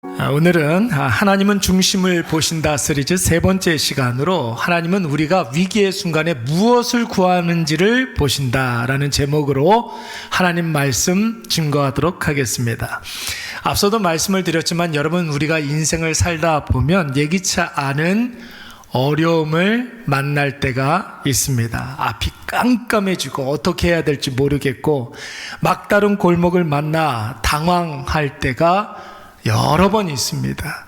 오늘은 하나님은 중심을 보신다 시리즈 세 번째 시간으로 하나님은 우리가 위기의 순간에 무엇을 구하는지를 보신다라는 제목으로 하나님 말씀 증거하도록 하겠습니다. 앞서도 말씀을 드렸지만 여러분, 우리가 인생을 살다 보면 예기치 않은 어려움을 만날 때가 있습니다. 앞이 깜깜해지고 어떻게 해야 될지 모르겠고 막다른 골목을 만나 당황할 때가 여러 번 있습니다.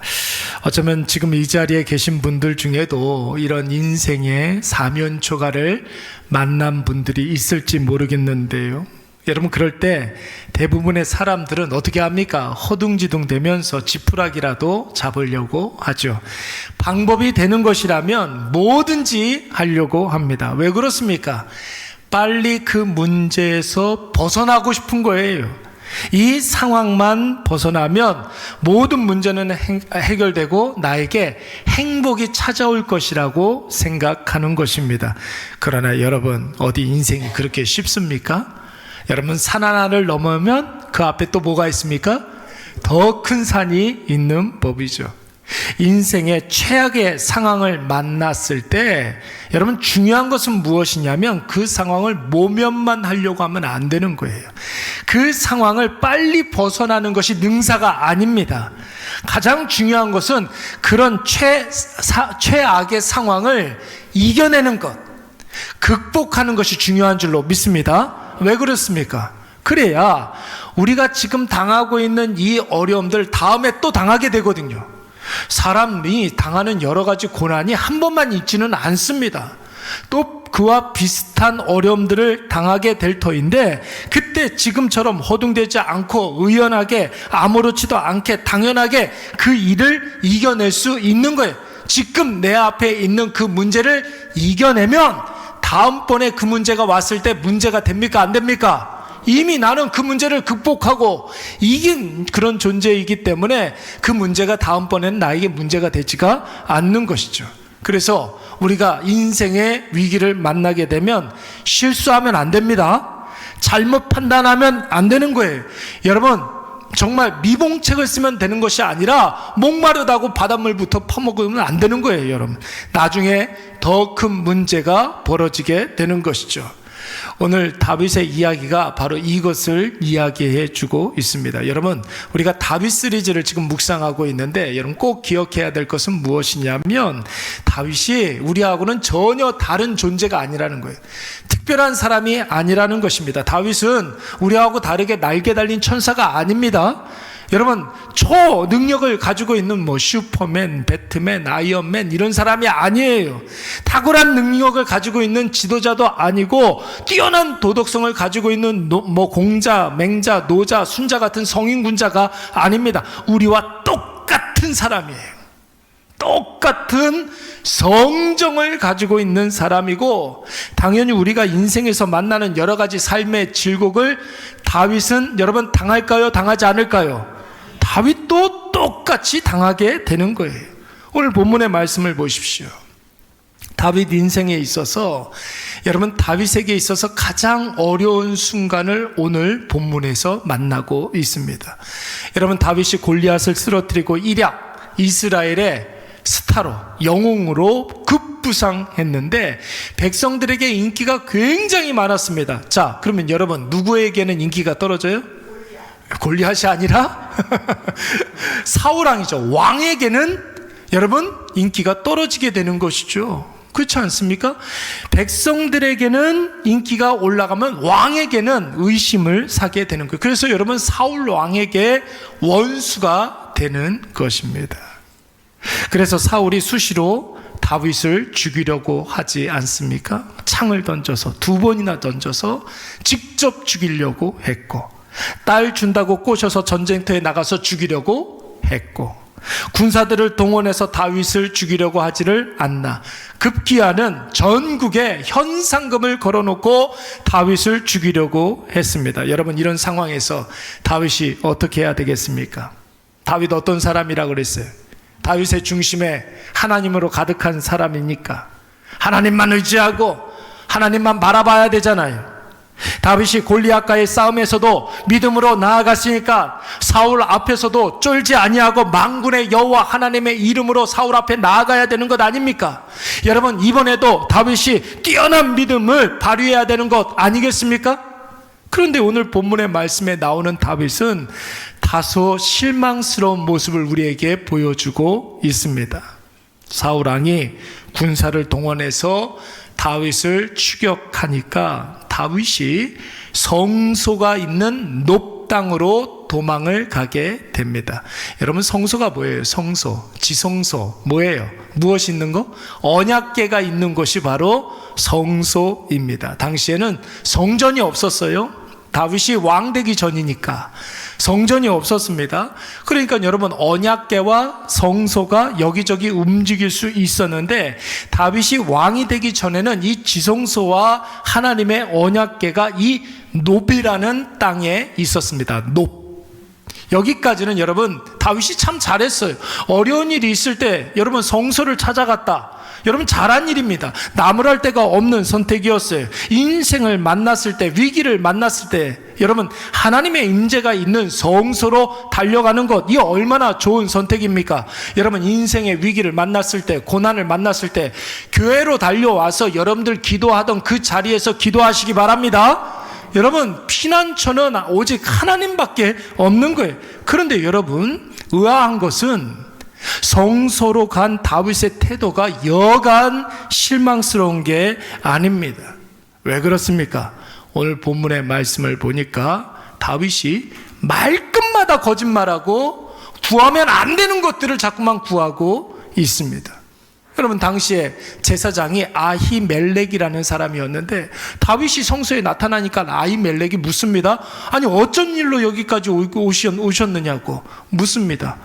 어쩌면 지금 이 자리에 계신 분들 중에도 이런 인생의 사면초가를 만난 분들이 있을지 모르겠는데요. 여러분, 그럴 때 대부분의 사람들은 어떻게 합니까? 허둥지둥 되면서 지푸라기라도 잡으려고 하죠. 방법이 되는 것이라면 뭐든지 하려고 합니다. 왜 그렇습니까? 빨리 그 문제에서 벗어나고 싶은 거예요. 이 상황만 벗어나면 모든 문제는 해결되고 나에게 행복이 찾아올 것이라고 생각하는 것입니다. 그러나 여러분, 어디 인생이 그렇게 쉽습니까? 여러분, 산 하나를 넘으면 그 앞에 또 뭐가 있습니까? 더 큰 산이 있는 법이죠. 인생의 최악의 상황을 만났을 때 여러분, 중요한 것은 무엇이냐면 그 상황을 모면만 하려고 하면 안 되는 거예요. 그 상황을 빨리 벗어나는 것이 능사가 아닙니다. 가장 중요한 것은 그런 최악의 상황을 이겨내는 것, 극복하는 것이 중요한 줄로 믿습니다. 왜 그렇습니까? 그래야 우리가 지금 당하고 있는 이 어려움들 다음에 또 당하게 되거든요. 사람이 당하는 여러 가지 고난이 한 번만 있지는 않습니다. 또 그와 비슷한 어려움들을 당하게 될 터인데, 그때 지금처럼 허둥대지 않고 의연하게, 아무렇지도 않게 당연하게 그 일을 이겨낼 수 있는 거예요. 지금 내 앞에 있는 그 문제를 이겨내면 다음번에 그 문제가 왔을 때 문제가 됩니까? 안 됩니까? 이미 나는 그 문제를 극복하고 이긴 그런 존재이기 때문에 그 문제가 다음번에는 나에게 문제가 되지가 않는 것이죠. 그래서 우리가 인생의 위기를 만나게 되면 실수하면 안 됩니다. 잘못 판단하면 안 되는 거예요. 여러분, 정말 미봉책을 쓰면 되는 것이 아니라 목마르다고 바닷물부터 퍼먹으면 안 되는 거예요. 여러분, 나중에 더 큰 문제가 벌어지게 되는 것이죠. 오늘 다윗의 이야기가 바로 이것을 이야기해 주고 있습니다. 여러분, 우리가 다윗 시리즈를 지금 묵상하고 있는데 여러분, 꼭 기억해야 될 것은 무엇이냐면 다윗이 우리하고는 전혀 다른 존재가 아니라는 거예요. 특별한 사람이 아니라는 것입니다. 다윗은 우리하고 다르게 날개 달린 천사가 아닙니다. 여러분, 초능력을 가지고 있는 슈퍼맨, 배트맨, 아이언맨 이런 사람이 아니에요. 탁월한 능력을 가지고 있는 지도자도 아니고 뛰어난 도덕성을 가지고 있는 공자, 맹자, 노자, 순자 같은 성인군자가 아닙니다. 우리와 똑같은 사람이에요. 똑같은 성정을 가지고 있는 사람이고, 당연히 우리가 인생에서 만나는 여러 가지 삶의 질곡을 다윗은 여러분 당할까요? 당하지 않을까요? 다윗도 똑같이 당하게 되는 거예요. 오늘 본문의 말씀을 보십시오. 다윗 인생에 있어서, 여러분, 다윗에게 있어서 가장 어려운 순간을 오늘 본문에서 만나고 있습니다. 여러분, 다윗이 골리앗을 쓰러뜨리고 일약 이스라엘의 스타로, 영웅으로 급부상했는데 백성들에게 인기가 굉장히 많았습니다. 자, 그러면 여러분, 누구에게는 인기가 떨어져요? 골리앗이 아니라 사울왕이죠. 왕에게는 여러분 인기가 떨어지게 되는 것이죠. 그렇지 않습니까? 백성들에게는 인기가 올라가면 왕에게는 의심을 사게 되는 거예요. 그래서 여러분, 사울 왕에게 원수가 되는 것입니다. 그래서 사울이 수시로 다윗을 죽이려고 하지 않습니까? 창을 던져서, 2번이나 던져서 직접 죽이려고 했고, 딸 준다고 꼬셔서 전쟁터에 나가서 죽이려고 했고, 군사들을 동원해서 다윗을 죽이려고 하지를 않나, 급기야는 전국에 현상금을 걸어놓고 다윗을 죽이려고 했습니다. 여러분, 이런 상황에서 다윗이 어떻게 해야 되겠습니까? 다윗 어떤 사람이라고 그랬어요? 다윗의 중심에 하나님으로 가득한 사람이니까 하나님만 의지하고 하나님만 바라봐야 되잖아요. 다윗이 골리앗과의 싸움에서도 믿음으로 나아갔으니까 사울 앞에서도 쫄지 아니하고 만군의 여호와 하나님의 이름으로 사울 앞에 나아가야 되는 것 아닙니까? 여러분, 이번에도 다윗이 뛰어난 믿음을 발휘해야 되는 것 아니겠습니까? 그런데 오늘 본문의 말씀에 나오는 다윗은 다소 실망스러운 모습을 우리에게 보여주고 있습니다. 사울 왕이 군사를 동원해서 다윗을 추격하니까 다윗이 성소가 있는 높 땅으로 도망을 가게 됩니다. 여러분, 성소가 뭐예요? 성소, 지성소 뭐예요? 무엇이 있는 거? 언약궤가 있는 곳이 바로 성소입니다. 당시에는 성전이 없었어요. 다윗이 왕 되기 전이니까 성전이 없었습니다. 그러니까 여러분, 언약궤와 성소가 여기저기 움직일 수 있었는데 다윗이 왕이 되기 전에는 이 지성소와 하나님의 언약궤가 이 놉이라는 땅에 있었습니다. 놉. 여기까지는 여러분 다윗이 참 잘했어요. 어려운 일이 있을 때 여러분 성소를 찾아갔다. 여러분, 잘한 일입니다. 나무랄 데가 없는 선택이었어요. 인생을 만났을 때, 위기를 만났을 때 여러분, 하나님의 임재가 있는 성소로 달려가는 것, 이 얼마나 좋은 선택입니까? 여러분, 인생의 위기를 만났을 때, 고난을 만났을 때 교회로 달려와서 여러분들 기도하던 그 자리에서 기도하시기 바랍니다. 여러분, 피난처는 오직 하나님밖에 없는 거예요. 그런데 여러분, 의아한 것은 성소로 간 다윗의 태도가 여간 실망스러운 게 아닙니다. 왜 그렇습니까? 오늘 본문의 말씀을 보니까 다윗이 말끝마다 거짓말하고 구하면 안 되는 것들을 자꾸만 구하고 있습니다. 여러분, 당시에 제사장이 아히멜렉이라는 사람이었는데 다윗이 성소에 나타나니까 아히멜렉이 묻습니다. 아니, 어쩐 일로 여기까지 오셨느냐고 묻습니다.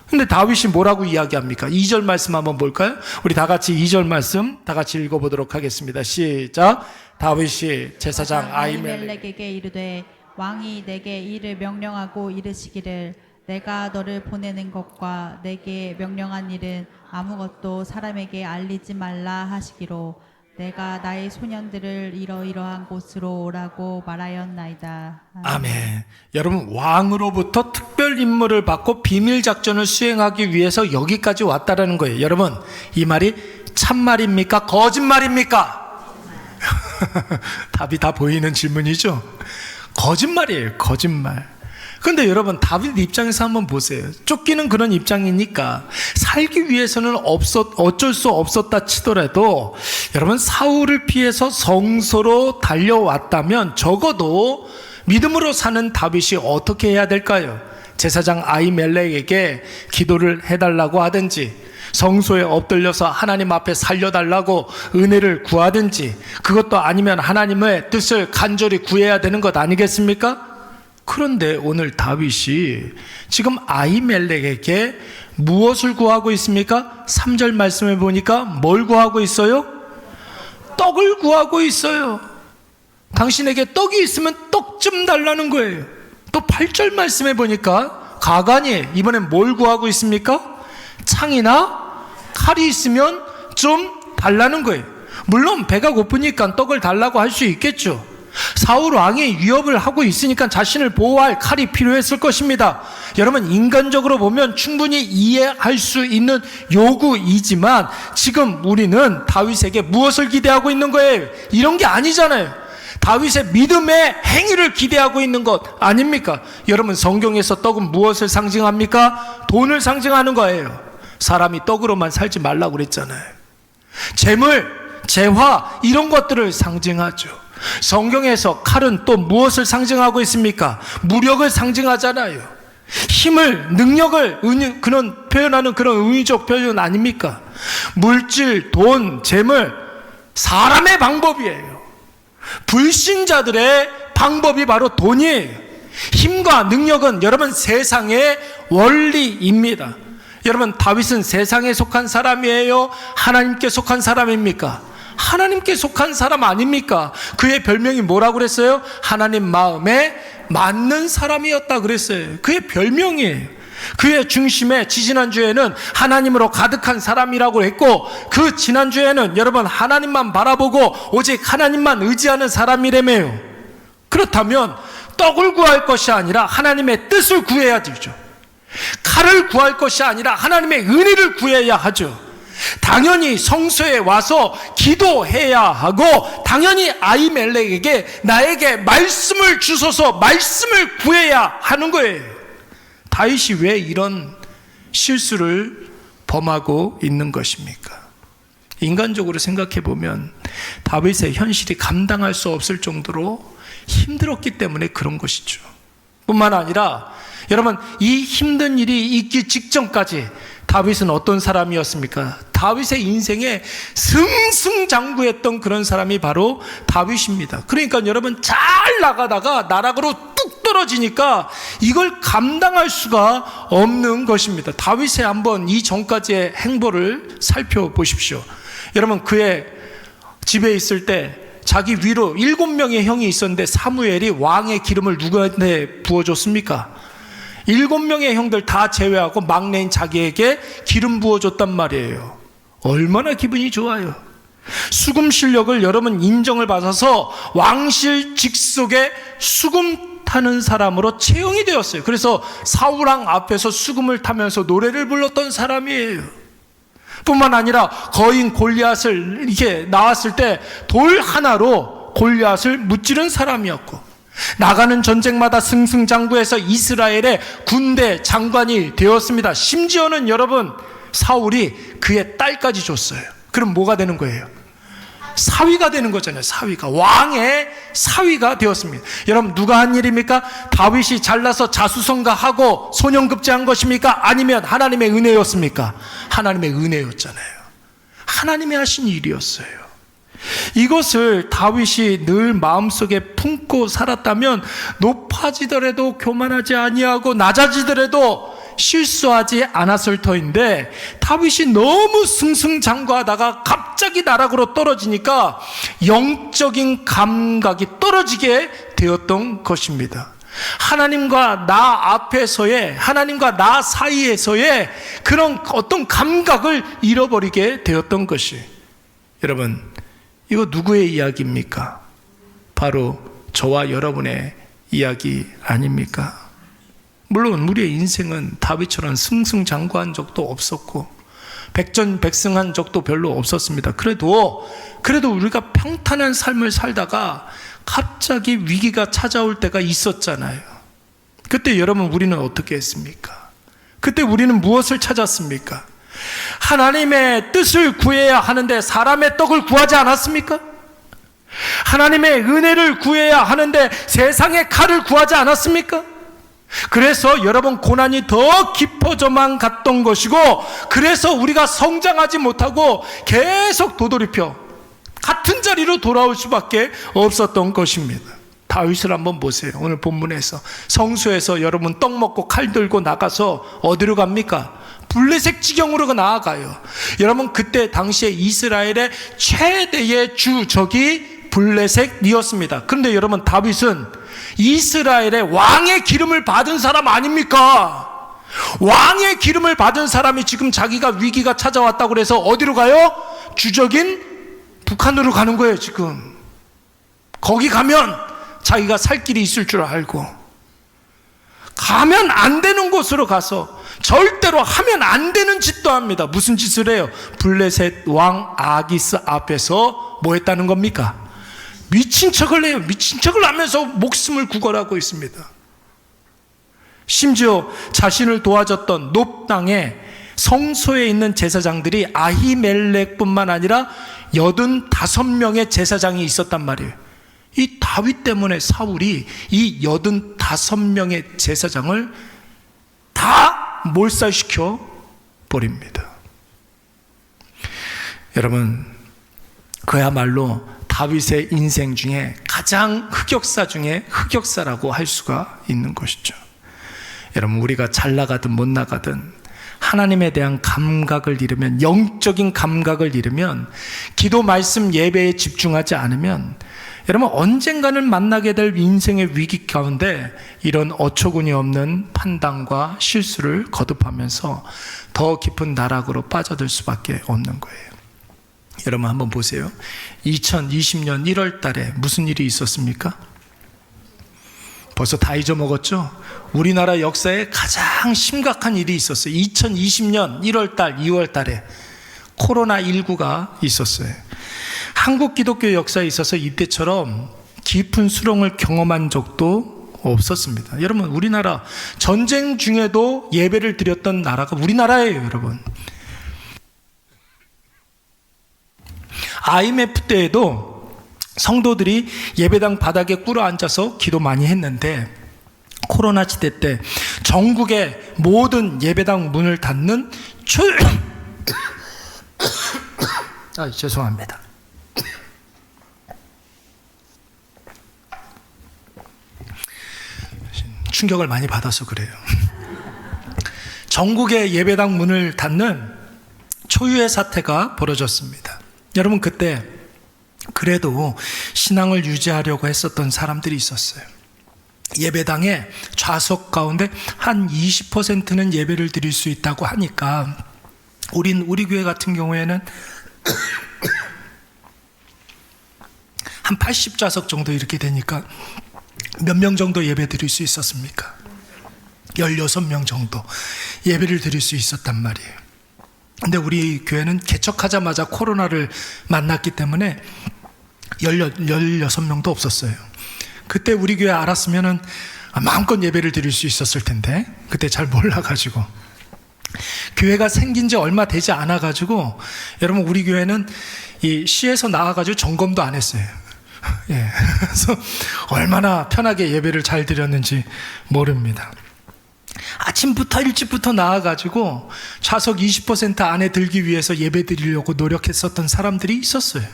근데 다윗이 뭐라고 이야기합니까? 2절 말씀 한번 볼까요? 우리 다 같이 2절 말씀 다 같이 읽어보도록 하겠습니다. 시작. 다윗이 제사장 아히멜렉에게 이르되 왕이 내게 이를 명령하고 이르시기를 내가 너를 보내는 것과 내게 명령한 일은 아무것도 사람에게 알리지 말라 하시기로 내가 나의 소년들을 이러이러한 곳으로 오라고 말하였나이다. 아멘. 여러분, 왕으로부터 특별 임무를 받고 비밀 작전을 수행하기 위해서 여기까지 왔다라는 거예요. 여러분, 이 말이 참말입니까? 거짓말입니까? 답이 다 보이는 질문이죠. 거짓말이에요. 거짓말. 그런데 여러분, 다윗 입장에서 한번 보세요. 쫓기는 그런 입장이니까 살기 위해서는 어쩔 수 없었다 치더라도 여러분, 사울을 피해서 성소로 달려왔다면 적어도 믿음으로 사는 다윗이 어떻게 해야 될까요? 제사장 아히멜렉에게 기도를 해달라고 하든지, 성소에 엎드려서 하나님 앞에 살려달라고 은혜를 구하든지, 그것도 아니면 하나님의 뜻을 간절히 구해야 되는 것 아니겠습니까? 그런데 오늘 다윗이 지금 아히멜렉에게 무엇을 구하고 있습니까? 3절 말씀을 보니까 뭘 구하고 있어요? 떡을 구하고 있어요. 당신에게 떡이 있으면 떡 좀 달라는 거예요. 또 8절 말씀에 보니까 가관이 이번엔 뭘 구하고 있습니까? 창이나 칼이 있으면 좀 달라는 거예요. 물론 배가 고프니까 떡을 달라고 할 수 있겠죠. 사울 왕이 위협을 하고 있으니까 자신을 보호할 칼이 필요했을 것입니다. 여러분, 인간적으로 보면 충분히 이해할 수 있는 요구이지만 지금 우리는 다윗에게 무엇을 기대하고 있는 거예요? 이런 게 아니잖아요. 다윗의 믿음의 행위를 기대하고 있는 것 아닙니까? 여러분, 성경에서 떡은 무엇을 상징합니까? 돈을 상징하는 거예요. 사람이 떡으로만 살지 말라고 그랬잖아요. 재물, 재화, 이런 것들을 상징하죠. 성경에서 칼은 또 무엇을 상징하고 있습니까? 무력을 상징하잖아요. 힘을, 능력을 그런 표현하는 그런 의미적 표현 아닙니까? 물질, 돈, 재물, 사람의 방법이에요. 불신자들의 방법이 바로 돈이에요. 힘과 능력은 여러분 세상의 원리입니다. 여러분, 다윗은 세상에 속한 사람이에요? 하나님께 속한 사람입니까? 하나님께 속한 사람 아닙니까? 그의 별명이 뭐라고 그랬어요? 하나님 마음에 맞는 사람이었다 그랬어요. 그의 별명이에요. 그의 중심에 지지난주에는 하나님으로 가득한 사람이라고 했고, 그 지난주에는 여러분 하나님만 바라보고 오직 하나님만 의지하는 사람이라며요. 그렇다면 떡을 구할 것이 아니라 하나님의 뜻을 구해야 되죠. 칼을 구할 것이 아니라 하나님의 은혜를 구해야 하죠. 당연히 성소에 와서 기도해야 하고, 당연히 아히멜렉에게 나에게 말씀을 주소서, 말씀을 구해야 하는 거예요. 다윗이 왜 이런 실수를 범하고 있는 것입니까? 인간적으로 생각해 보면 다윗의 현실이 감당할 수 없을 정도로 힘들었기 때문에 그런 것이죠. 뿐만 아니라 여러분, 이 힘든 일이 있기 직전까지 다윗은 어떤 사람이었습니까? 다윗의 인생에 승승장구했던 그런 사람이 바로 다윗입니다. 그러니까 여러분, 잘 나가다가 나락으로 뚝 떨어지니까 이걸 감당할 수가 없는 것입니다. 다윗의 한번 이 전까지의 행보를 살펴보십시오. 여러분, 그의 집에 있을 때 자기 위로 7명의 형이 있었는데 사무엘이 왕의 기름을 누구한테 부어줬습니까? 7명의 형들 다 제외하고 막내인 자기에게 기름 부어줬단 말이에요. 얼마나 기분이 좋아요. 수금 실력을 여러분 인정을 받아서 왕실 직속의 수금 타는 사람으로 채용이 되었어요. 그래서 사울왕 앞에서 수금을 타면서 노래를 불렀던 사람이에요. 뿐만 아니라 거인 골리앗을 이렇게 나왔을 때 돌 하나로 골리앗을 무찌른 사람이었고, 나가는 전쟁마다 승승장구해서 이스라엘의 군대 장관이 되었습니다. 심지어는 여러분, 사울이 그의 딸까지 줬어요. 그럼 뭐가 되는 거예요? 사위가 되는 거잖아요. 사위가, 왕의 사위가 되었습니다. 여러분, 누가 한 일입니까? 다윗이 잘나서 자수성가하고 소년급제한 것입니까? 아니면 하나님의 은혜였습니까? 하나님의 은혜였잖아요. 하나님이 하신 일이었어요. 이것을 다윗이 늘 마음속에 품고 살았다면 높아지더라도 교만하지 아니하고 낮아지더라도 실수하지 않았을 터인데, 다윗이 너무 승승장구하다가 갑자기 나락으로 떨어지니까 영적인 감각이 떨어지게 되었던 것입니다. 하나님과 나 앞에서의, 하나님과 나 사이에서의 그런 어떤 감각을 잃어버리게 되었던 것이, 여러분, 이거 누구의 이야기입니까? 바로 저와 여러분의 이야기 아닙니까? 물론 우리의 인생은 다윗처럼 승승장구한 적도 없었고 백전백승한 적도 별로 없었습니다. 그래도 우리가 평탄한 삶을 살다가 갑자기 위기가 찾아올 때가 있었잖아요. 그때 여러분, 우리는 어떻게 했습니까? 그때 우리는 무엇을 찾았습니까? 하나님의 뜻을 구해야 하는데 사람의 떡을 구하지 않았습니까? 하나님의 은혜를 구해야 하는데 세상의 칼을 구하지 않았습니까? 그래서 여러분, 고난이 더 깊어져만 갔던 것이고, 그래서 우리가 성장하지 못하고 계속 도돌이표 같은 자리로 돌아올 수밖에 없었던 것입니다. 다윗을 한번 보세요. 오늘 본문에서 성소에서 여러분 떡 먹고 칼 들고 나가서 어디로 갑니까? 블레셋 지경으로 나아가요. 여러분, 그때 당시에 이스라엘의 최대의 주적이 블레셋이었습니다. 그런데 여러분, 다윗은 이스라엘의 왕의 기름을 받은 사람 아닙니까? 왕의 기름을 받은 사람이 지금 자기가 위기가 찾아왔다고 그래서 어디로 가요? 주적인 북한으로 가는 거예요. 지금 거기 가면 자기가 살 길이 있을 줄 알고, 가면 안 되는 곳으로 가서 절대로 하면 안 되는 짓도 합니다. 무슨 짓을 해요? 블레셋 왕 아기스 앞에서 뭐 했다는 겁니까? 미친 척을 해요. 미친 척을 하면서 목숨을 구걸하고 있습니다. 심지어 자신을 도와줬던 높 땅에 성소에 있는 제사장들이 아히멜렉뿐만 아니라 85명의 제사장이 있었단 말이에요. 이 다윗 때문에 사울이 이 85명의 제사장을 다 몰살시켜 버립니다. 여러분, 그야말로 다윗의 인생 중에 가장 흑역사 중에 흑역사라고 할 수가 있는 것이죠. 여러분, 우리가 잘 나가든 못 나가든 하나님에 대한 감각을 잃으면, 영적인 감각을 잃으면, 기도, 말씀, 예배에 집중하지 않으면 여러분, 언젠가는 만나게 될 인생의 위기 가운데 이런 어처구니 없는 판단과 실수를 거듭하면서 더 깊은 나락으로 빠져들 수밖에 없는 거예요. 여러분, 한번 보세요. 2020년 1월 달에 무슨 일이 있었습니까? 벌써 다 잊어먹었죠? 우리나라 역사에 가장 심각한 일이 있었어요. 2020년 1월달, 2월달에 코로나19가 있었어요. 한국 기독교 역사에 있어서 이때처럼 깊은 수렁을 경험한 적도 없었습니다. 여러분, 우리나라 전쟁 중에도 예배를 드렸던 나라가 우리나라예요, 여러분. IMF 때에도 성도들이 예배당 바닥에 꿇어 앉아서 기도 많이 했는데, 코로나 시대 때 전국의 모든 예배당 문을 닫는 죄송합니다. 충격을 많이 받아서 그래요. 전국의 예배당 문을 닫는 초유의 사태가 벌어졌습니다. 여러분, 그때 그래도 신앙을 유지하려고 했었던 사람들이 있었어요. 예배당에 좌석 가운데 한 20%는 예배를 드릴 수 있다고 하니까 우리 교회 같은 경우에는 한 80좌석 정도 이렇게 되니까 몇 명 정도 예배 드릴 수 있었습니까? 16명 정도 예배를 드릴 수 있었단 말이에요. 근데 우리 교회는 개척하자마자 코로나를 만났기 때문에 16명도 없었어요. 그때 우리 교회 알았으면은 마음껏 예배를 드릴 수 있었을 텐데, 그때 잘 몰라가지고. 교회가 생긴 지 얼마 되지 않아가지고, 여러분, 우리 교회는 이 시에서 나와가지고 점검도 안 했어요. 예. 그래서 얼마나 편하게 예배를 잘 드렸는지 모릅니다. 아침부터 일찍부터 나와가지고 좌석 20% 안에 들기 위해서 예배 드리려고 노력했었던 사람들이 있었어요.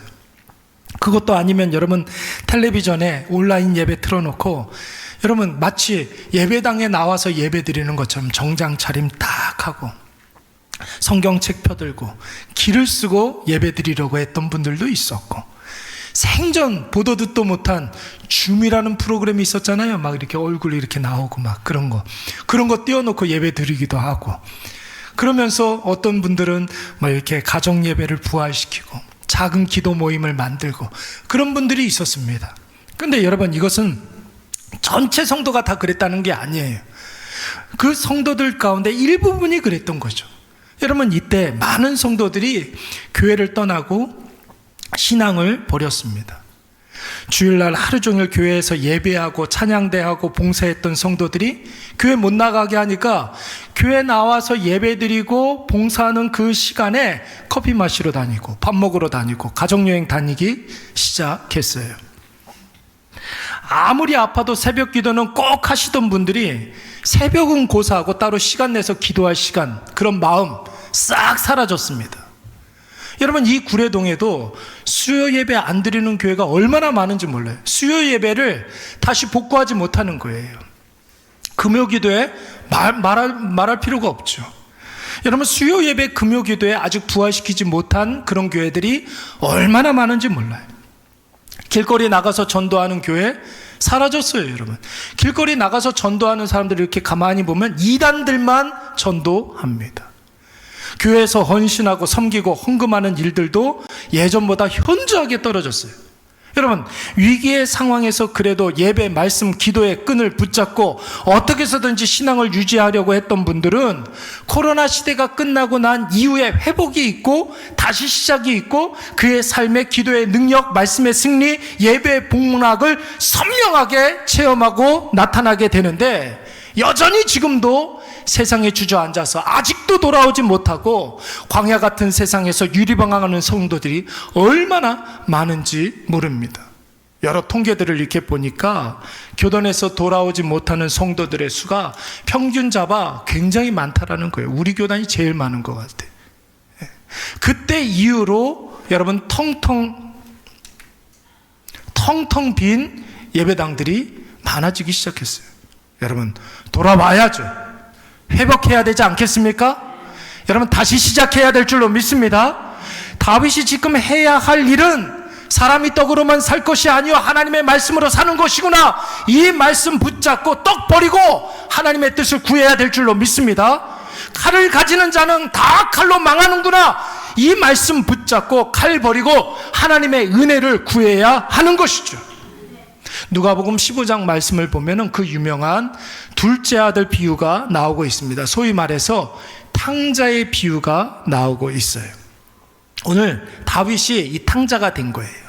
그것도 아니면 여러분, 텔레비전에 온라인 예배 틀어놓고 여러분 마치 예배당에 나와서 예배 드리는 것처럼 정장 차림 딱 하고 성경책 펴들고 길을 쓰고 예배 드리려고 했던 분들도 있었고, 생전 보도 듣도 못한 줌이라는 프로그램이 있었잖아요. 막 이렇게 얼굴이 이렇게 나오고 막 그런 거 띄워놓고 예배 드리기도 하고, 그러면서 어떤 분들은 뭐 이렇게 가정 예배를 부활시키고 작은 기도 모임을 만들고 그런 분들이 있었습니다. 근데 여러분, 이것은 전체 성도가 다 그랬다는 게 아니에요. 그 성도들 가운데 일부분이 그랬던 거죠. 여러분, 이때 많은 성도들이 교회를 떠나고 신앙을 버렸습니다. 주일날 하루 종일 교회에서 예배하고 찬양대하고 봉사했던 성도들이 교회 못 나가게 하니까 교회 나와서 예배드리고 봉사하는 그 시간에 커피 마시러 다니고 밥 먹으러 다니고 가족여행 다니기 시작했어요. 아무리 아파도 새벽 기도는 꼭 하시던 분들이 새벽은 고사하고 따로 시간 내서 기도할 시간, 그런 마음 싹 사라졌습니다. 여러분, 이 구례동에도 수요 예배 안 드리는 교회가 얼마나 많은지 몰라요. 수요 예배를 다시 복구하지 못하는 거예요. 금요 기도에 말할 필요가 없죠. 여러분, 수요 예배 금요 기도에 아직 부활시키지 못한 그런 교회들이 얼마나 많은지 몰라요. 길거리 나가서 전도하는 교회 사라졌어요, 여러분. 길거리 나가서 전도하는 사람들 이렇게 가만히 보면 이단들만 전도합니다. 교회에서 헌신하고 섬기고 헌금하는 일들도 예전보다 현저하게 떨어졌어요. 여러분, 위기의 상황에서 그래도 예배, 말씀, 기도의 끈을 붙잡고 어떻게 해서든지 신앙을 유지하려고 했던 분들은 코로나 시대가 끝나고 난 이후에 회복이 있고 다시 시작이 있고 그의 삶의 기도의 능력, 말씀의 승리, 예배의 복락을 선명하게 체험하고 나타나게 되는데, 여전히 지금도 세상에 주저앉아서 아직도 돌아오지 못하고 광야 같은 세상에서 유리방황하는 성도들이 얼마나 많은지 모릅니다. 여러 통계들을 이렇게 보니까 교단에서 돌아오지 못하는 성도들의 수가 평균 잡아 굉장히 많다라는 거예요. 우리 교단이 제일 많은 것 같아요. 그때 이후로 여러분 텅텅 빈 예배당들이 많아지기 시작했어요. 여러분, 돌아와야죠. 회복해야 되지 않겠습니까? 여러분, 다시 시작해야 될 줄로 믿습니다. 다윗이 지금 해야 할 일은 사람이 떡으로만 살 것이 아니요 하나님의 말씀으로 사는 것이구나, 이 말씀 붙잡고 떡 버리고 하나님의 뜻을 구해야 될 줄로 믿습니다. 칼을 가지는 자는 다 칼로 망하는구나, 이 말씀 붙잡고 칼 버리고 하나님의 은혜를 구해야 하는 것이죠. 누가복음 15장 말씀을 보면은 그 유명한 둘째 아들 비유가 나오고 있습니다. 소위 말해서 탕자의 비유가 나오고 있어요. 오늘 다윗이 이 탕자가 된 거예요.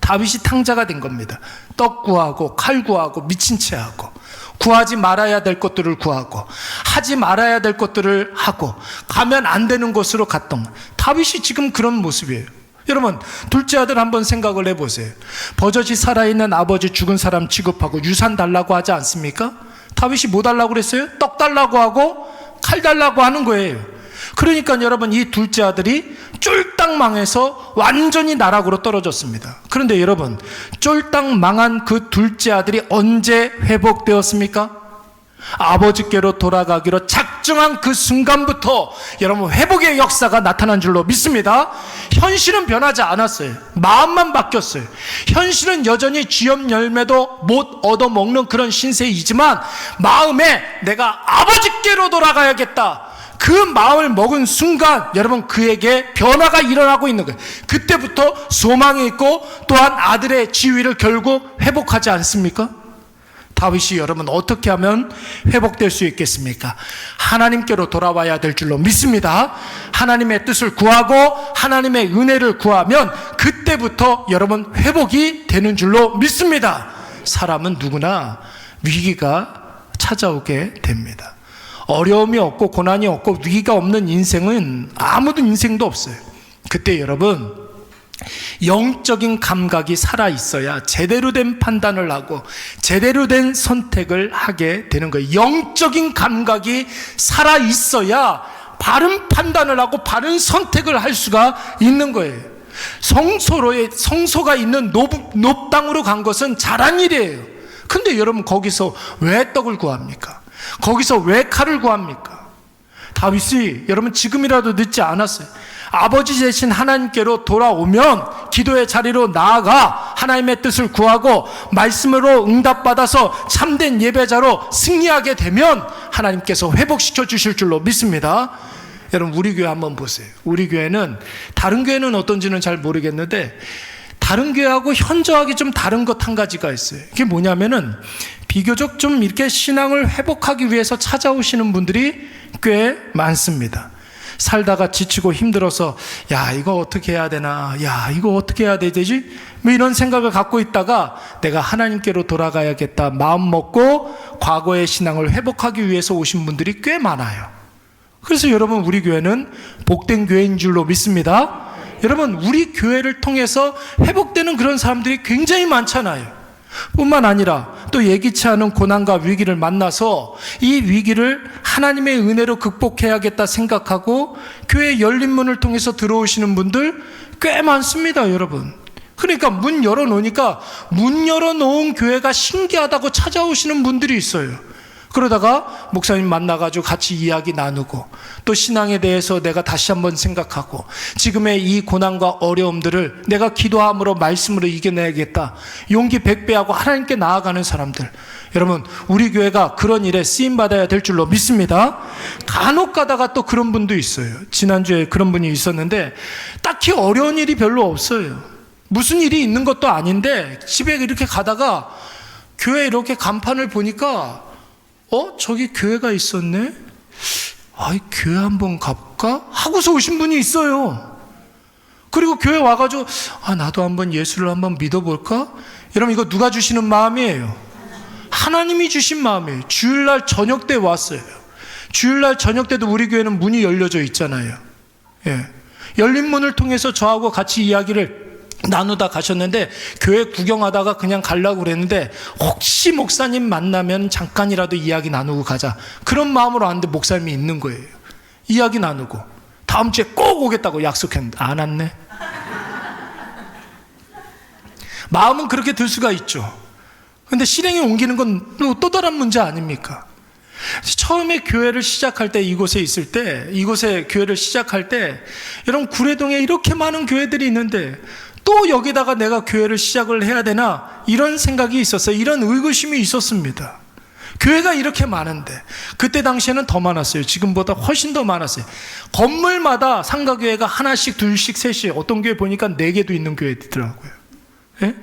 다윗이 탕자가 된 겁니다. 떡 구하고 칼 구하고 미친 채 하고 구하지 말아야 될 것들을 구하고 하지 말아야 될 것들을 하고 가면 안 되는 곳으로 갔던 다윗이 지금 그런 모습이에요. 여러분, 둘째 아들 한번 생각을 해보세요. 버젓이 살아있는 아버지 죽은 사람 취급하고 유산 달라고 하지 않습니까? 다윗이 뭐 달라고 그랬어요? 떡 달라고 하고 칼 달라고 하는 거예요. 그러니까 여러분, 이 둘째 아들이 쫄딱 망해서 완전히 나락으로 떨어졌습니다. 그런데 여러분, 쫄딱 망한 그 둘째 아들이 언제 회복되었습니까? 아버지께로 돌아가기로 작정한 그 순간부터 여러분 회복의 역사가 나타난 줄로 믿습니다. 현실은 변하지 않았어요. 마음만 바뀌었어요. 현실은 여전히 쥐염 열매도 못 얻어먹는 그런 신세이지만 마음에 내가 아버지께로 돌아가야겠다, 그 마음을 먹은 순간 여러분 그에게 변화가 일어나고 있는 거예요. 그때부터 소망이 있고 또한 아들의 지위를 결국 회복하지 않습니까? 다윗이 여러분 어떻게 하면 회복될 수 있겠습니까? 하나님께로 돌아와야 될 줄로 믿습니다. 하나님의 뜻을 구하고 하나님의 은혜를 구하면 그때부터 여러분 회복이 되는 줄로 믿습니다. 사람은 누구나 위기가 찾아오게 됩니다. 어려움이 없고 고난이 없고 위기가 없는 인생은 아무도 인생도 없어요. 그때 여러분 영적인 감각이 살아있어야 제대로 된 판단을 하고 제대로 된 선택을 하게 되는 거예요. 영적인 감각이 살아있어야 바른 판단을 하고 바른 선택을 할 수가 있는 거예요. 성소가 있는 높당으로 간 것은 잘한 일이에요. 근데 여러분 거기서 왜 떡을 구합니까? 거기서 왜 칼을 구합니까? 다윗이 여러분 지금이라도 늦지 않았어요. 아버지 되신 하나님께로 돌아오면 기도의 자리로 나아가 하나님의 뜻을 구하고 말씀으로 응답받아서 참된 예배자로 승리하게 되면 하나님께서 회복시켜 주실 줄로 믿습니다. 여러분 우리 교회 한번 보세요. 우리 교회는 다른 교회는 어떤지는 잘 모르겠는데 다른 교회하고 현저하게 좀 다른 것 한 가지가 있어요. 이게 뭐냐면은 비교적 좀 이렇게 신앙을 회복하기 위해서 찾아오시는 분들이 꽤 많습니다. 살다가 지치고 힘들어서 야 이거 어떻게 해야 되나, 야 이거 어떻게 해야 되지, 뭐 이런 생각을 갖고 있다가 내가 하나님께로 돌아가야겠다 마음 먹고 과거의 신앙을 회복하기 위해서 오신 분들이 꽤 많아요. 그래서 여러분 우리 교회는 복된 교회인 줄로 믿습니다. 여러분 우리 교회를 통해서 회복되는 그런 사람들이 굉장히 많잖아요. 뿐만 아니라 또 예기치 않은 고난과 위기를 만나서 이 위기를 하나님의 은혜로 극복해야겠다 생각하고 교회 열린 문을 통해서 들어오시는 분들 꽤 많습니다, 여러분. 그러니까 문 열어놓으니까 문 열어놓은 교회가 신기하다고 찾아오시는 분들이 있어요. 그러다가 목사님 만나가지고 같이 이야기 나누고 또 신앙에 대해서 내가 다시 한번 생각하고 지금의 이 고난과 어려움들을 내가 기도함으로 말씀으로 이겨내야겠다 용기 100배하고 하나님께 나아가는 사람들, 여러분 우리 교회가 그런 일에 쓰임받아야 될 줄로 믿습니다. 간혹 가다가 또 그런 분도 있어요. 지난주에 그런 분이 있었는데 딱히 어려운 일이 별로 없어요. 무슨 일이 있는 것도 아닌데 집에 이렇게 가다가 교회 이렇게 간판을 보니까 저기 교회가 있었네? 아이, 교회 한번 가볼까? 하고서 오신 분이 있어요. 그리고 교회 와가지고, 나도 한번 예수를 한번 믿어볼까? 여러분, 이거 누가 주시는 마음이에요? 하나님이 주신 마음이에요. 주일날 저녁 때 왔어요. 주일날 저녁 때도 우리 교회는 문이 열려져 있잖아요. 예. 열린 문을 통해서 저하고 같이 이야기를 나누다 가셨는데 교회 구경하다가 그냥 가려고 그랬는데 혹시 목사님 만나면 잠깐이라도 이야기 나누고 가자 그런 마음으로 왔는데 목사님이 있는 거예요. 이야기 나누고 다음 주에 꼭 오겠다고 약속했는데 안 왔네. 마음은 그렇게 들 수가 있죠. 근데 실행에 옮기는 건 또 다른 문제 아닙니까? 처음에 교회를 시작할 때 이곳에 교회를 시작할 때 여러분 구례동에 이렇게 많은 교회들이 있는데 또 여기다가 내가 교회를 시작을 해야 되나 이런 생각이 있었어요. 이런 의구심이 있었습니다. 교회가 이렇게 많은데 그때 당시에는 더 많았어요. 지금보다 훨씬 더 많았어요. 건물마다 상가교회가 하나씩 둘씩 셋씩 어떤 교회 보니까 4개도 있는 교회들더라고요. 예?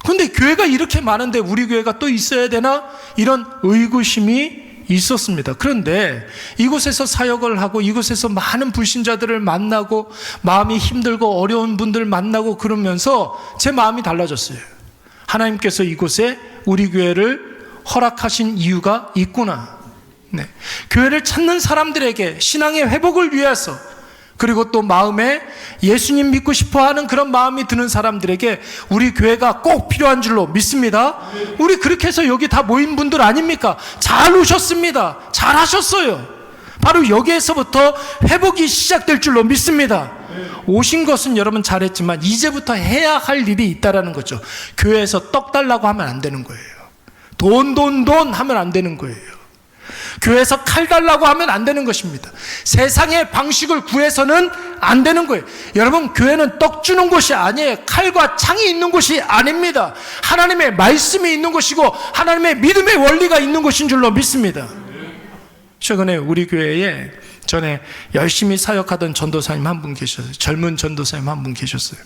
근데 교회가 이렇게 많은데 우리 교회가 또 있어야 되나? 이런 의구심이 있었습니다. 그런데 이곳에서 사역을 하고 이곳에서 많은 불신자들을 만나고 마음이 힘들고 어려운 분들 만나고 그러면서 제 마음이 달라졌어요. 하나님께서 이곳에 우리 교회를 허락하신 이유가 있구나. 네. 교회를 찾는 사람들에게 신앙의 회복을 위해서, 그리고 또 마음에 예수님 믿고 싶어하는 그런 마음이 드는 사람들에게 우리 교회가 꼭 필요한 줄로 믿습니다. 우리 그렇게 해서 여기 다 모인 분들 아닙니까? 잘 오셨습니다. 잘 하셨어요. 바로 여기에서부터 회복이 시작될 줄로 믿습니다. 오신 것은 여러분 잘했지만 이제부터 해야 할 일이 있다라는 거죠. 교회에서 떡 달라고 하면 안 되는 거예요. 돈 하면 안 되는 거예요. 교회에서 칼 달라고 하면 안 되는 것입니다. 세상의 방식을 구해서는 안 되는 거예요. 여러분, 교회는 떡 주는 곳이 아니에요. 칼과 창이 있는 곳이 아닙니다. 하나님의 말씀이 있는 곳이고 하나님의 믿음의 원리가 있는 곳인 줄로 믿습니다. 최근에 우리 교회에 전에 열심히 사역하던 전도사님 한 분 계셨어요. 젊은 전도사님 한 분 계셨어요.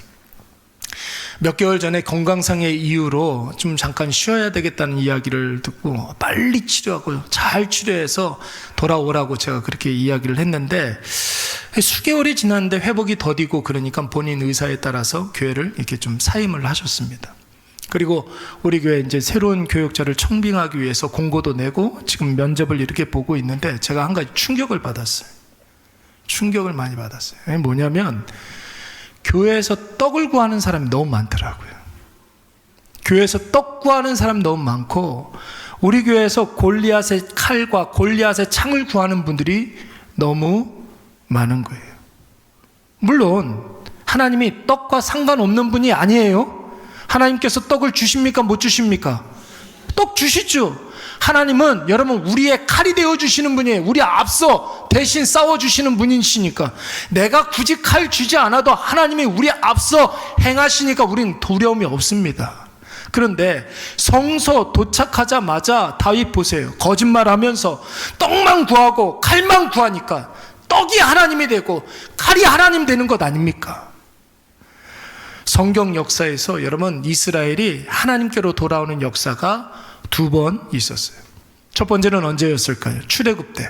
몇 개월 전에 건강상의 이유로 좀 잠깐 쉬어야 되겠다는 이야기를 듣고 빨리 치료하고 잘 치료해서 돌아오라고 제가 그렇게 이야기를 했는데, 수개월이 지났는데 회복이 더디고 그러니까 본인 의사에 따라서 교회를 이렇게 좀 사임을 하셨습니다. 그리고 우리 교회 이제 새로운 교육자를 청빙하기 위해서 공고도 내고 지금 면접을 이렇게 보고 있는데, 제가 한 가지 충격을 받았어요. 충격을 많이 받았어요. 뭐냐면 교회에서 떡을 구하는 사람이 너무 많더라고요. 교회에서 떡 구하는 사람이 너무 많고, 우리 교회에서 골리앗의 칼과 골리앗의 창을 구하는 분들이 너무 많은 거예요. 물론 하나님이 떡과 상관없는 분이 아니에요. 하나님께서 떡을 주십니까? 못 주십니까? 떡 주시죠. 하나님은 여러분 우리의 칼이 되어주시는 분이에요. 우리 앞서 대신 싸워주시는 분이시니까, 내가 굳이 칼 주지 않아도 하나님이 우리 앞서 행하시니까 우리는 두려움이 없습니다. 그런데 성서 도착하자마자 다윗 보세요. 거짓말하면서 떡만 구하고 칼만 구하니까 떡이 하나님이 되고 칼이 하나님 되는 것 아닙니까? 성경 역사에서 여러분 이스라엘이 하나님께로 돌아오는 역사가 2번 있었어요. 첫 번째는 언제였을까요? 출애굽 때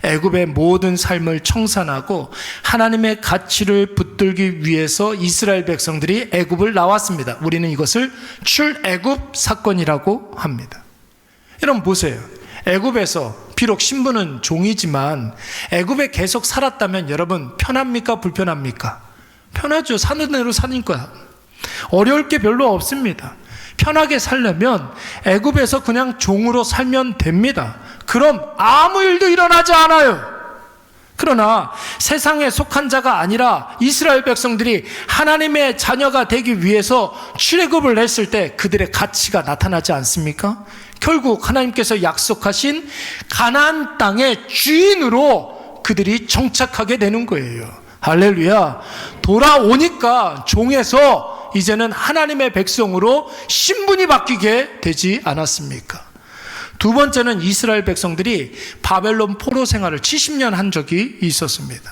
애굽의 모든 삶을 청산하고 하나님의 가치를 붙들기 위해서 이스라엘 백성들이 애굽을 나왔습니다. 우리는 이것을 출애굽 사건이라고 합니다. 여러분 보세요. 애굽에서 비록 신부는 종이지만 애굽에 계속 살았다면 여러분 편합니까? 불편합니까? 편하죠. 사는 대로 사니까 어려울 게 별로 없습니다. 편하게 살려면 애굽에서 그냥 종으로 살면 됩니다. 그럼 아무 일도 일어나지 않아요. 그러나 세상에 속한 자가 아니라 이스라엘 백성들이 하나님의 자녀가 되기 위해서 출애굽을 했을 때 그들의 가치가 나타나지 않습니까? 결국 하나님께서 약속하신 가나안 땅의 주인으로 그들이 정착하게 되는 거예요. 할렐루야. 돌아오니까 종에서 이제는 하나님의 백성으로 신분이 바뀌게 되지 않았습숭니까? 두 번째는 이스라엘 백성들이 바벨론 포로 생활을 70년 한 적이 있었습니다.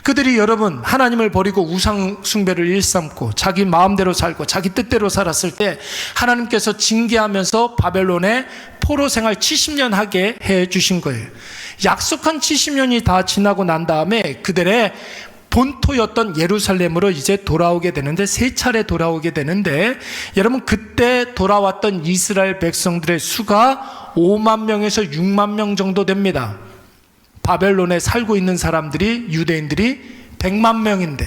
그들이 여러분 하나님을 버리고 우상 숭배를 일삼고 자기 마음대로 살고 자기 뜻대로 살았을 때 하나님께서 징계하면서 바벨론의 포로 생활 70년 하게 해 주신 거예요. 약속한 70년이 다 지나고 난 다음에 그들의 본토였던 예루살렘으로 이제 돌아오게 되는데, 세 차례 돌아오게 되는데, 여러분 그때 돌아왔던 이스라엘 백성들의 수가 5만 명에서 6만 명 정도 됩니다. 바벨론에 살고 있는 사람들이 유대인들이 100만 명인데,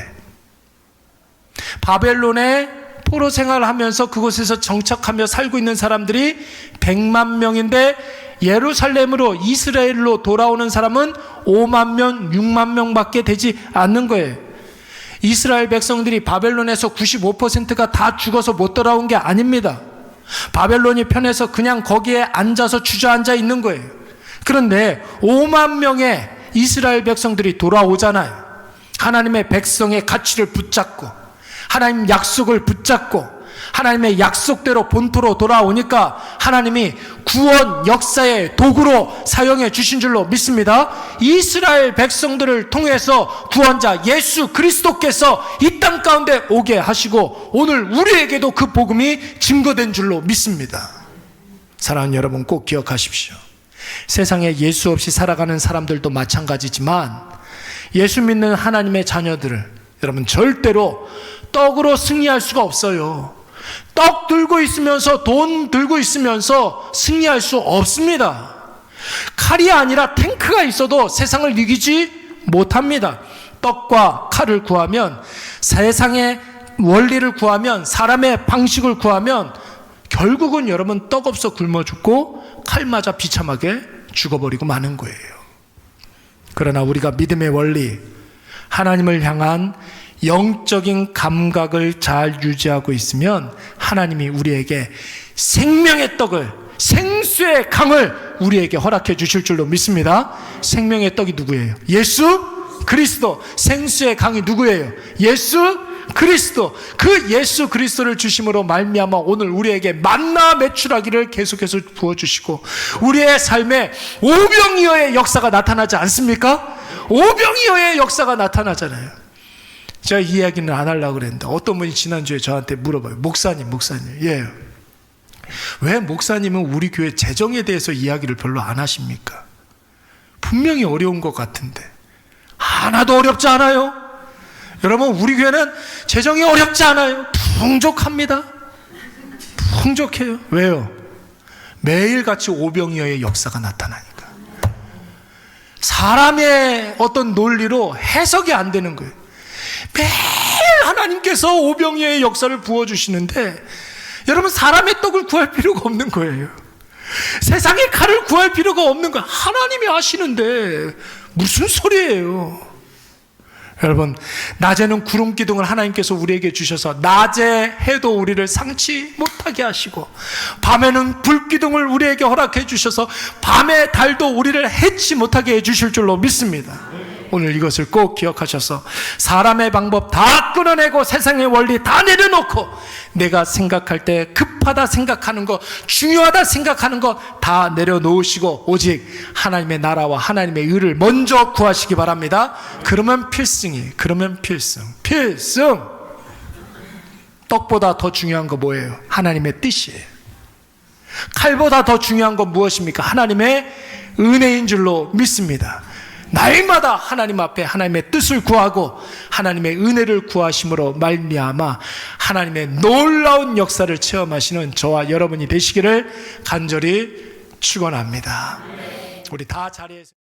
바벨론에 포로 생활하면서 그곳에서 정착하며 살고 있는 사람들이 100만 명인데 예루살렘으로 이스라엘로 돌아오는 사람은 5만 명, 6만 명밖에 되지 않는 거예요. 이스라엘 백성들이 바벨론에서 95%가 다 죽어서 못 돌아온 게 아닙니다. 바벨론이 편해서 그냥 거기에 앉아서 주저앉아 있는 거예요. 그런데 5만 명의 이스라엘 백성들이 돌아오잖아요. 하나님의 백성의 가치를 붙잡고 하나님 약속을 붙잡고 하나님의 약속대로 본토로 돌아오니까 하나님이 구원 역사의 도구로 사용해 주신 줄로 믿습니다. 이스라엘 백성들을 통해서 구원자 예수 그리스도께서 이 땅 가운데 오게 하시고 오늘 우리에게도 그 복음이 증거된 줄로 믿습니다. 사랑하는 여러분, 꼭 기억하십시오. 세상에 예수 없이 살아가는 사람들도 마찬가지지만 예수 믿는 하나님의 자녀들을 여러분 절대로 떡으로 승리할 수가 없어요. 떡 들고 있으면서 돈 들고 있으면서 승리할 수 없습니다. 칼이 아니라 탱크가 있어도 세상을 이기지 못합니다. 떡과 칼을 구하면, 세상의 원리를 구하면, 사람의 방식을 구하면 결국은 여러분 떡 없어 굶어 죽고 칼 맞아 비참하게 죽어버리고 마는 거예요. 그러나 우리가 믿음의 원리, 하나님을 향한 영적인 감각을 잘 유지하고 있으면 하나님이 우리에게 생명의 떡을, 생수의 강을 우리에게 허락해 주실 줄로 믿습니다. 생명의 떡이 누구예요? 예수 그리스도. 생수의 강이 누구예요? 예수 그리스도. 그 예수 그리스도를 주심으로 말미암아 오늘 우리에게 만나 매출하기를 계속해서 부어주시고 우리의 삶에 오병이어의 역사가 나타나지 않습니까? 오병이어의 역사가 나타나잖아요. 제가 이 이야기는 안 하려고 그랬는데 어떤 분이 지난주에 저한테 물어봐요. 목사님 예, 왜 목사님은 우리 교회 재정에 대해서 이야기를 별로 안 하십니까? 분명히 어려운 것 같은데. 하나도 어렵지 않아요. 여러분, 우리 교회는 재정이 어렵지 않아요. 풍족합니다. 풍족해요. 왜요? 매일같이 오병이어의 역사가 나타나니까. 사람의 어떤 논리로 해석이 안 되는 거예요. 매일 하나님께서 오병이어의 역사를 부어주시는데 여러분, 사람의 떡을 구할 필요가 없는 거예요. 세상의 칼을 구할 필요가 없는 거예요. 하나님이 하시는데 무슨 소리예요? 여러분, 낮에는 구름 기둥을 하나님께서 우리에게 주셔서 낮에 해도 우리를 상치 못하게 하시고 밤에는 불 기둥을 우리에게 허락해 주셔서 밤에 달도 우리를 해치 못하게 해주실 줄로 믿습니다. 오늘 이것을 꼭 기억하셔서 사람의 방법 다 끊어내고 세상의 원리 다 내려놓고 내가 생각할 때 급하다 생각하는 것, 중요하다 생각하는 것 다 내려놓으시고 오직 하나님의 나라와 하나님의 의를 먼저 구하시기 바랍니다. 그러면 필승이, 그러면 필승. 떡보다 더 중요한 거 뭐예요? 하나님의 뜻이에요. 칼보다 더 중요한 건 무엇입니까? 하나님의 은혜인 줄로 믿습니다. 날마다 하나님 앞에 하나님의 뜻을 구하고 하나님의 은혜를 구하심으로 말미암아 하나님의 놀라운 역사를 체험하시는 저와 여러분이 되시기를 간절히 축원합니다. 우리 다 자리에서